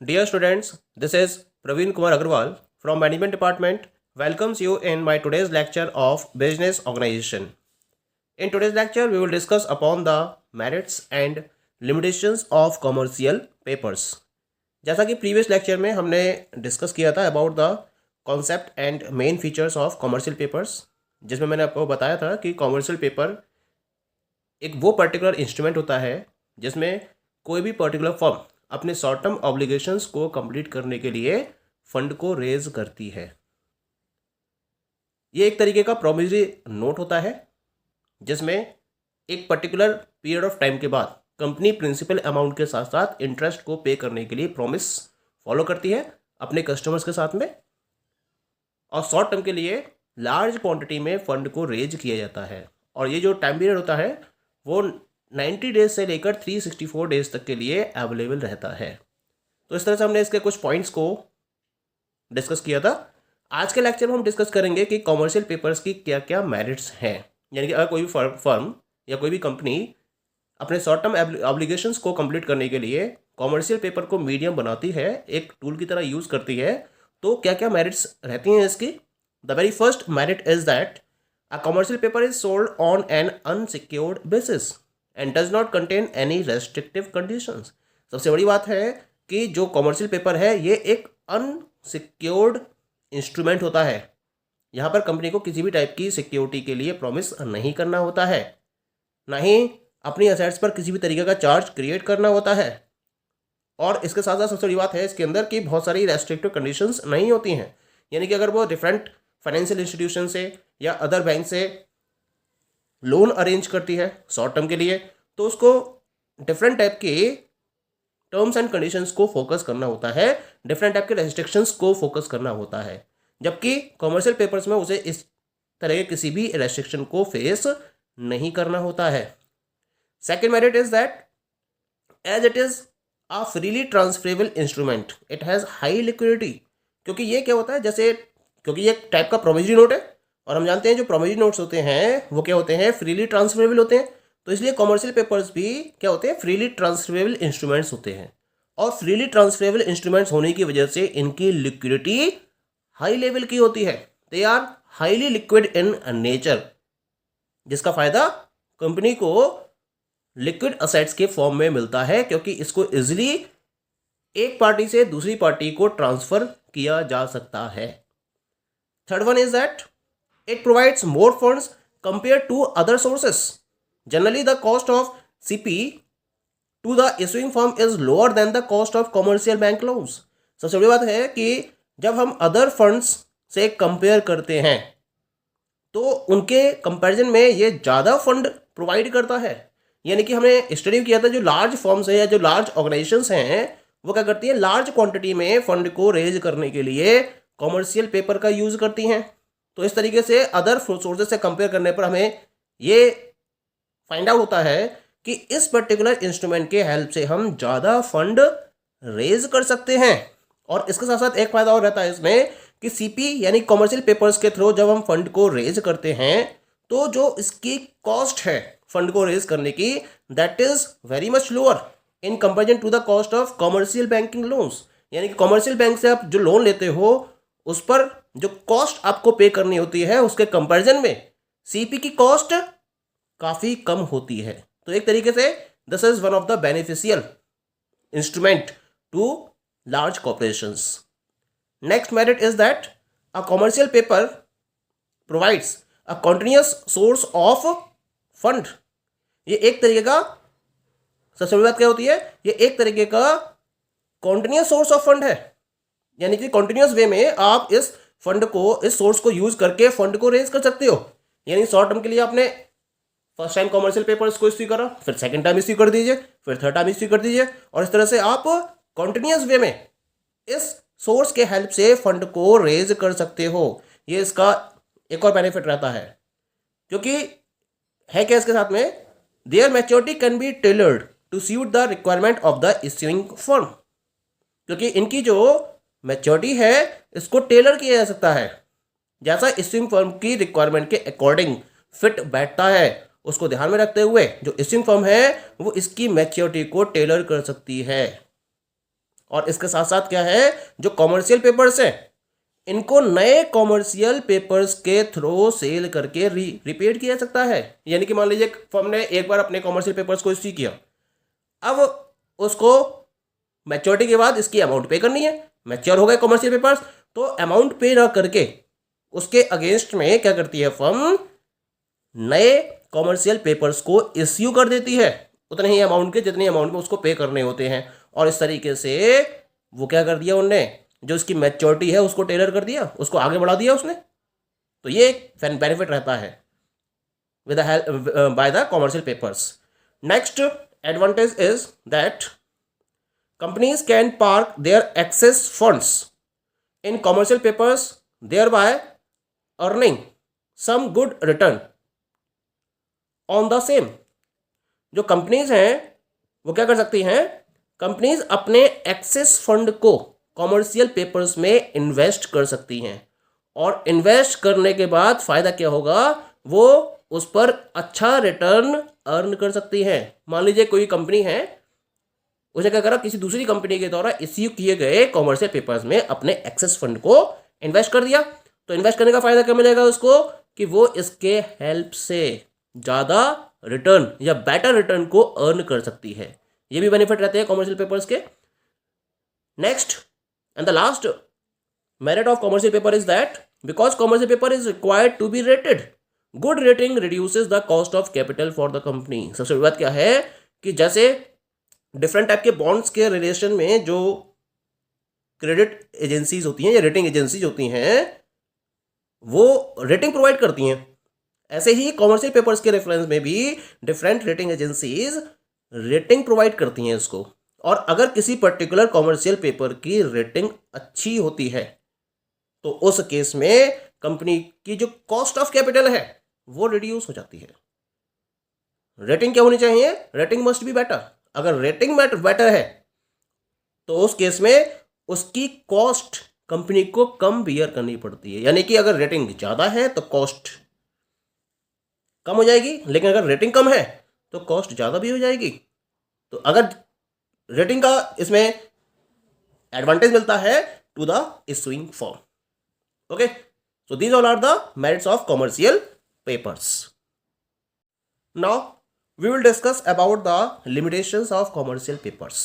Dear students, this is Praveen Kumar Agarwal from Management Department welcomes you in my today's lecture of Business Organization. In today's lecture, we will discuss upon the merits and limitations of commercial papers. जैसा कि previous lecture में हमने discuss किया था about the concept and main features of commercial papers, जिसमें मैंने आपको बताया था कि कॉमर्शियल पेपर एक वो पर्टिकुलर इंस्ट्रूमेंट होता है जिसमें कोई भी पर्टिकुलर फर्म अपने शॉर्ट टर्म ऑब्लिगेशंस को कंप्लीट करने के लिए फंड को रेज करती है। ये एक तरीके का प्रोमिसरी नोट होता है जिसमें एक पर्टिकुलर पीरियड ऑफ टाइम के बाद कंपनी प्रिंसिपल अमाउंट के साथ साथ इंटरेस्ट को पे करने के लिए प्रॉमिस फॉलो करती है अपने कस्टमर्स के साथ में, और शॉर्ट टर्म के लिए लार्ज क्वांटिटी में फंड को रेज किया जाता है। और ये जो टाइम पीरियड होता है वो 90 डेज से लेकर 364 डेज तक के लिए अवेलेबल रहता है। तो इस तरह से हमने इसके कुछ पॉइंट्स को डिस्कस किया था। आज के लेक्चर में हम डिस्कस करेंगे कि कॉमर्शियल पेपर्स की क्या क्या मेरिट्स हैं, यानी कि अगर कोई भी फर्म या कोई भी कंपनी अपने शॉर्ट टर्म ऑब्लिगेशंस को कंप्लीट करने के लिए कॉमर्शियल पेपर को मीडियम बनाती है, एक टूल की तरह यूज़ करती है, तो क्या क्या मेरिट्स रहती हैं इसकी। The very first merit is that a commercial paper is sold on an unsecured basis and does not contain any restrictive conditions. सबसे बड़ी बात है कि जो कॉमर्शियल पेपर है ये एक अनसिक्योर्ड इंस्ट्रूमेंट होता है। यहाँ पर कंपनी को किसी भी टाइप की सिक्योरिटी के लिए प्रॉमिस नहीं करना होता है, ना ही अपनी असेट्स पर किसी भी तरीके का चार्ज क्रिएट करना होता है। और इसके साथ साथ सबसे बड़ी बात है इसके अंदर कि बहुत सारी रेस्ट्रिक्टिव कंडीशंस नहीं होती हैं, यानी कि अगर वो डिफरेंट फाइनेंशियल इंस्टीट्यूशन से या अदर बैंक से लोन अरेंज करती है शॉर्ट टर्म के लिए, तो उसको डिफरेंट टाइप के टर्म्स एंड कंडीशंस को फोकस करना होता है, डिफरेंट टाइप के रेस्ट्रिक्शंस को फोकस करना होता है, जबकि कॉमर्शियल पेपर्स में उसे इस तरह के किसी भी रेस्ट्रिक्शन को फेस नहीं करना होता है। Second merit is that as it is a freely transferable instrument it has high liquidity. क्योंकि ये क्या होता है, जैसे क्योंकि ये टाइप का प्रोमिसरी नोट है और हम जानते हैं जो प्रोमिसरी नोट्स होते हैं वो क्या होते हैं, फ्रीली ट्रांसफरेबल होते हैं। तो इसलिए कॉमर्शियल पेपर्स भी क्या होते हैं, फ्रीली ट्रांसफरेबल इंस्ट्रूमेंट्स होते हैं। और फ्रीली ट्रांसफरेबल इंस्ट्रूमेंट्स होने की वजह से इनकी लिक्विडिटी हाई लेवल की होती है। They are highly liquid in nature, जिसका फायदा कंपनी को लिक्विड असेट्स के फॉर्म में मिलता है, क्योंकि इसको इजिली एक पार्टी से दूसरी पार्टी को ट्रांसफर किया जा सकता है। Third one is that it provides more funds compare to other sources. Generally the cost of CP to the issuing firm is lower than the cost of commercial bank loans. सबसे बड़ी बात है कि जब हम अदर फंड्स से compare करते हैं तो उनके कंपैरिजन में ये ज़्यादा फंड प्रोवाइड करता है। यानी कि हमने स्टडी किया था जो लार्ज फर्म्स हैं या जो लार्ज ऑर्गेनाइजेशंस हैं वो क्या करती है, लार्ज क्वांटिटी में फंड को रेज करने के लिए कॉमर्शियल पेपर का यूज़ करती हैं। तो इस तरीके से अदर सोर्सेज से कंपेयर करने पर हमें ये फाइंड आउट होता है कि इस पर्टिकुलर इंस्ट्रूमेंट के हेल्प से हम ज़्यादा फंड रेज कर सकते हैं। और इसके साथ साथ एक फ़ायदा और रहता है इसमें कि सीपी यानी कॉमर्शियल पेपर्स के थ्रू जब हम फंड को रेज करते हैं तो जो इसकी कॉस्ट है फंड को रेज करने की, that is very much lower in comparison to the cost of commercial banking loans. यानी कि कॉमर्शियल बैंक से आप जो लोन लेते हो उस पर जो कॉस्ट आपको पे करनी होती है उसके कंपैरिजन में सीपी की कॉस्ट काफ़ी कम होती है। तो एक तरीके से this is one of the beneficial instrument to large corporations. Next merit is that a commercial paper provides a continuous source of fund. ये एक तरीके का, सबसे बड़ी बात क्या होती है, ये एक तरीके का कॉन्टिन्यूस सोर्स ऑफ फंड है। यानी कि कॉन्टिन्यूस वे में आप इस फंड को, इस सोर्स को यूज करके फंड को रेज कर सकते हो। यानी शॉर्ट टर्म के लिए आपने फर्स्ट टाइम कॉमर्शियल पेपर्स को इश्यू करा, फिर सेकंड टाइम इश्यू कर दीजिए, फिर थर्ड टाइम इश्यू कर दीजिए, और इस तरह से आप कॉन्टिन्यूस वे में इस सोर्स के हेल्प से फंड को रेज कर सकते हो। ये इसका एक और बेनिफिट रहता है, क्योंकि है क्या इसके साथ में, their maturity can be tailored to suit the requirement of the issuing firm. क्योंकि इनकी जो मैच्योरिटी है इसको टेलर किया जा सकता है, जैसा इश्यूइंग फर्म की रिक्वायरमेंट के अकॉर्डिंग फिट बैठता है उसको ध्यान में रखते हुए जो इश्यूइंग फर्म है वो इसकी मैच्योरिटी को टेलर कर सकती है। और इसके साथ साथ क्या है, जो कॉमर्शियल पेपर्स हैं इनको नए कॉमर्शियल पेपर्स के थ्रू सेल करके रिपेड किया जा सकता है। यानी कि मान लीजिए फर्म ने एक बार अपने कॉमर्शियल पेपर्स को इश्यू किया, अब उसको मैच्योरिटी के बाद इसकी अमाउंट पे करनी है, मैच्योर हो गए कॉमर्शियल पेपर्स, तो अमाउंट पे ना करके उसके अगेंस्ट में क्या करती है फर्म, नए कॉमर्शियल पेपर्स को इश्यू कर देती है उतने ही अमाउंट के जितनी अमाउंट में उसको पे करने होते हैं। और इस तरीके से वो क्या कर दिया, उनने जो उसकी मैच्योरिटी है उसको टेलर कर दिया, उसको आगे बढ़ा दिया उसने। तो ये एक बेनिफिट रहता है with the help by the commercial papers. Next advantage is that companies can park their excess funds in commercial papers, thereby earning some good return on the same। जो कंपनीज हैं वो क्या कर सकती हैं, कंपनीज अपने एक्सेस फंड को commercial papers में इन्वेस्ट कर सकती हैं और इन्वेस्ट करने के बाद फायदा क्या होगा, वो उस पर अच्छा रिटर्न अर्न कर सकती हैं। मान लीजिए कोई कंपनी है, उसे क्या करा, किसी दूसरी कंपनी के द्वारा इश्यू किए गए कॉमर्शियल पेपर्स में अपने एक्सेस फंड को इन्वेस्ट कर दिया। तो इन्वेस्ट करने का फायदा क्या मिलेगा उसको, कि वो इसके हेल्प से ज़्यादा रिटर्न या बेटर रिटर्न को अर्न कर सकती है। ये भी बेनिफिट रहते हैं कॉमर्शियल पेपर्स के। Next and the last merit of commercial paper is that because commercial paper is required to be rated, good rating reduces the cost of capital for the company. सबसे बड़ी बात क्या है कि जैसे डिफरेंट टाइप के bonds के relation में जो क्रेडिट एजेंसीज होती हैं या रेटिंग एजेंसीज होती हैं वो रेटिंग प्रोवाइड करती हैं, ऐसे ही कॉमर्शियल पेपर्स के रेफरेंस में भी different rating agencies rating provide करती हैं इसको। और अगर किसी पर्टिकुलर कॉमर्शियल पेपर की रेटिंग अच्छी होती है तो उस केस में कंपनी की जो कॉस्ट ऑफ कैपिटल है वो रिड्यूस हो जाती है। रेटिंग क्या होनी चाहिए, रेटिंग मस्ट बी बेटर। अगर रेटिंग बेटर है तो उस केस में उसकी कॉस्ट कंपनी को कम बियर करनी पड़ती है। यानी कि अगर रेटिंग ज़्यादा है तो कॉस्ट कम हो जाएगी, लेकिन अगर रेटिंग कम है तो कॉस्ट ज़्यादा भी हो जाएगी। तो अगर रेटिंग का इसमें एडवांटेज मिलता है to the issuing firm. Okay, so these all are the merits of commercial papers. Now we will discuss about the limitations of commercial papers।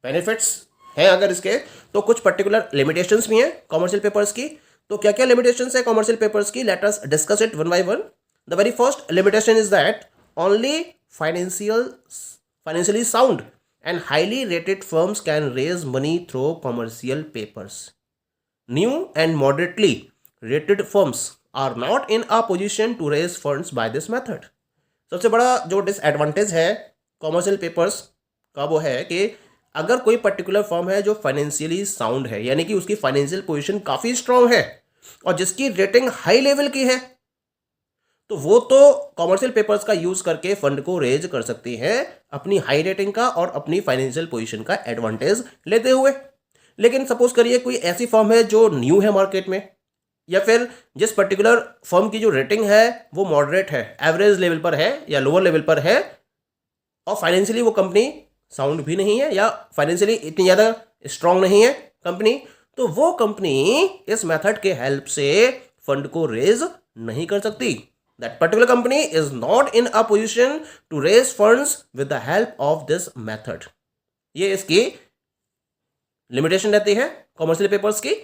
benefits हैं अगर इसके तो कुछ particular limitations भी हैं commercial papers की। तो क्या क्या limitations है commercial papers की, let us discuss it one by one। the very first limitation is that only financially sound and highly rated firms can raise money through commercial papers। new and moderately rated firms are not in a position to raise funds by this method। सबसे बड़ा जो disadvantage है commercial papers का वो है कि अगर कोई पर्टिकुलर फर्म है जो फाइनेंशियली साउंड है, यानी कि उसकी फाइनेंशियल पोजीशन काफ़ी स्ट्रांग है और जिसकी रेटिंग हाई लेवल की है, तो वो तो कॉमर्शियल पेपर्स का यूज़ करके फंड को रेज कर सकती है अपनी हाई रेटिंग का और अपनी फाइनेंशियल पोजीशन का एडवांटेज लेते हुए। लेकिन सपोज करिए कोई ऐसी फर्म है जो न्यू है मार्केट में, या फिर जिस पर्टिकुलर फर्म की जो रेटिंग है वो मॉडरेट है, एवरेज लेवल पर है या लोअर लेवल पर है, और फाइनेंशियली वो कंपनी साउंड भी नहीं है या फाइनेंशियली इतनी ज़्यादा स्ट्रांग नहीं है कंपनी, तो वो कंपनी इस मेथड के हेल्प से फंड को रेज नहीं कर सकती। That particular company is not in a position to raise funds with the help of this method. ये इसकी लिमिटेशन रहती है कॉमर्शियल पेपर्स की।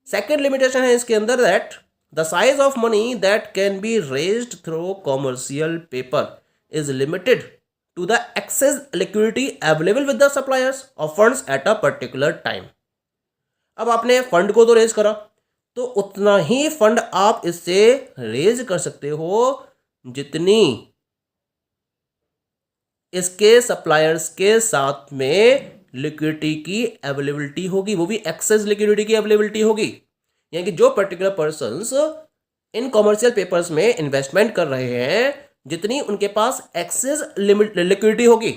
सेकेंड लिमिटेशन है इसके अंदर that the size of money that can be raised through commercial paper is limited to the excess liquidity available with the suppliers of funds at a particular time. अब आपने fund को तो raise करा तो उतना ही फंड आप इससे raise कर सकते हो जितनी इसके सप्लायर्स के साथ में लिक्विडिटी की अवेलेबिलिटी होगी, वो भी एक्सेस लिक्विडिटी की अवेलेबिलिटी होगी। यानी कि जो पर्टिकुलर पर्सन्स इन कॉमर्शियल पेपर्स में इन्वेस्टमेंट कर रहे हैं, जितनी उनके पास एक्सेस लिक्विडिटी होगी,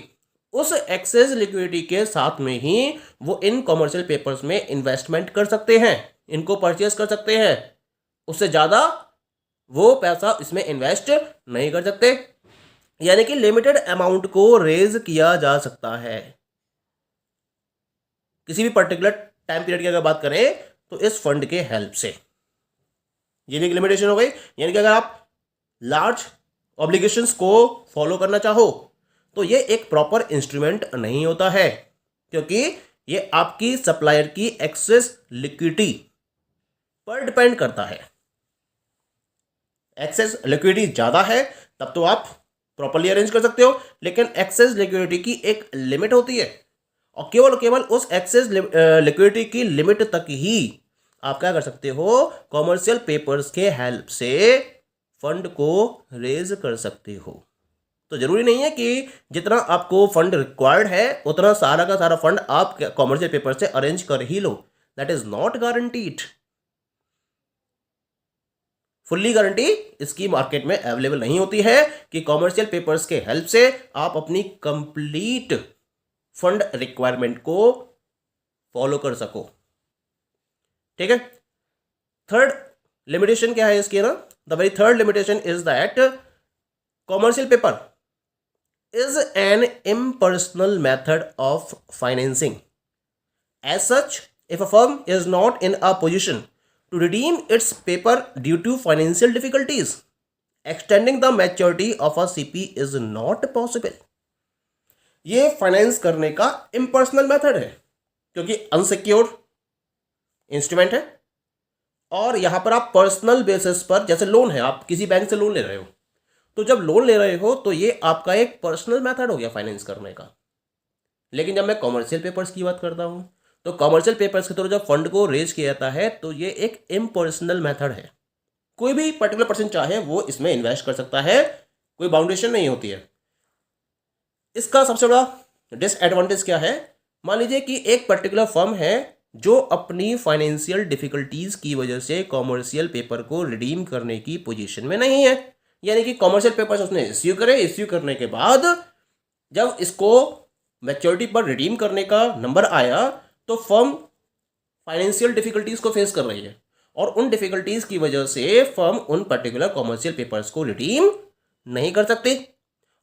उस एक्सेस लिक्विडिटी के साथ में ही वो इन कॉमर्शियल पेपर्स में इन्वेस्टमेंट कर सकते हैं, इनको परचेस कर सकते हैं। उससे ज़्यादा वो पैसा इसमें इन्वेस्ट नहीं कर सकते। यानी कि लिमिटेड अमाउंट को रेज किया जा सकता है। किसी भी पर्टिकुलर टाइम पीरियड की अगर बात करें तो इस फंड के हेल्प से। ये भी एक लिमिटेशन हो गई, यानी कि अगर आप लार्ज ऑब्लिगेशंस को फॉलो करना चाहो तो ये एक प्रॉपर इंस्ट्रूमेंट नहीं होता है, क्योंकि ये आपकी सप्लायर की एक्सेस लिक्विडिटी पर डिपेंड करता है। एक्सेस लिक्विडिटी ज्यादा है तब तो आप प्रॉपर्ली अरेंज कर सकते हो, लेकिन एक्सेस लिक्विडिटी की एक लिमिट होती है और केवल उस एक्सेस लिक्विडिटी की लिमिट तक ही आप क्या कर सकते हो, कॉमर्शियल पेपर्स के हेल्प से फंड को रेज कर सकते हो। तो जरूरी नहीं है कि जितना आपको फंड रिक्वायर्ड है उतना सारा का सारा फंड आप कॉमर्शियल पेपर से अरेंज कर ही लो। That is not guaranteed. Fully guarantee इसकी मार्केट में अवेलेबल नहीं होती है कि कॉमर्शियल पेपर्स के हेल्प से आप अपनी कंप्लीट फंड रिक्वायरमेंट को फॉलो कर सको। ठीक है। थर्ड लिमिटेशन क्या है इसकी ना, the very third limitation is that commercial paper is an impersonal method of financing. As such, if a firm is not in a position to redeem its paper due to financial difficulties, extending the maturity of a CP is not possible. ये finance करने का impersonal method है, क्योंकि unsecured instrument है और यहां पर आप पर्सनल बेसिस पर, जैसे लोन है, आप किसी बैंक से लोन ले रहे हो, तो जब लोन ले रहे हो तो ये आपका एक पर्सनल मेथड हो गया फाइनेंस करने का। लेकिन जब मैं कॉमर्शियल पेपर्स की बात करता हूं तो कॉमर्शियल पेपर्स के थ्रू जब फंड को रेज किया जाता है तो ये एक इम्पर्सनल मेथड है। कोई भी पर्टिकुलर पर्सन चाहे वो इसमें इन्वेस्ट कर सकता है, कोई बाउंडेशन नहीं होती है। इसका सबसे बड़ा डिसएडवांटेज क्या है, मान लीजिए कि एक पर्टिकुलर फर्म है जो अपनी फाइनेंशियल डिफिकल्टीज की वजह से कॉमर्शियल पेपर को रिडीम करने की पोजीशन में नहीं है, यानी कि कॉमर्शियल पेपर्स उसने इश्यू करने के बाद जब इसको मैच्योरिटी पर रिडीम करने का नंबर आया तो फर्म फाइनेंशियल डिफिकल्टीज को फेस कर रही है और उन डिफिकल्टीज की वजह से फर्म उन पर्टिकुलर कॉमर्शियल पेपर्स को रिडीम नहीं कर सकती।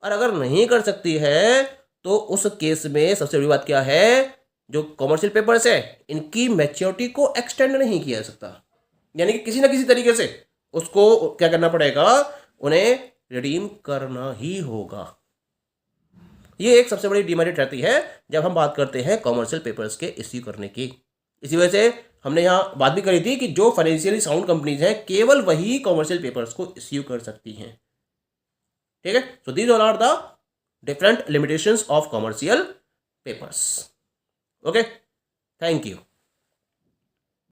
और अगर नहीं कर सकती है तो उस केस में सबसे बड़ी बात क्या है, जो कॉमर्शियल पेपर्स है इनकी मैच्योरिटी को एक्सटेंड नहीं किया जा सकता, यानी कि किसी ना किसी तरीके से उसको क्या करना पड़ेगा, उन्हें रिडीम करना ही होगा। ये एक सबसे बड़ी डिमेरिट रहती है जब हम बात करते हैं कॉमर्शियल पेपर्स के इश्यू करने की। इसी वजह से हमने यहाँ बात भी करी थी कि जो फाइनेंशियली साउंड कंपनीज हैं केवल वही कॉमर्शियल पेपर्स को इश्यू कर सकती हैं। ठीक है। So these all are the different limitations of commercial papers. Okay, thank you.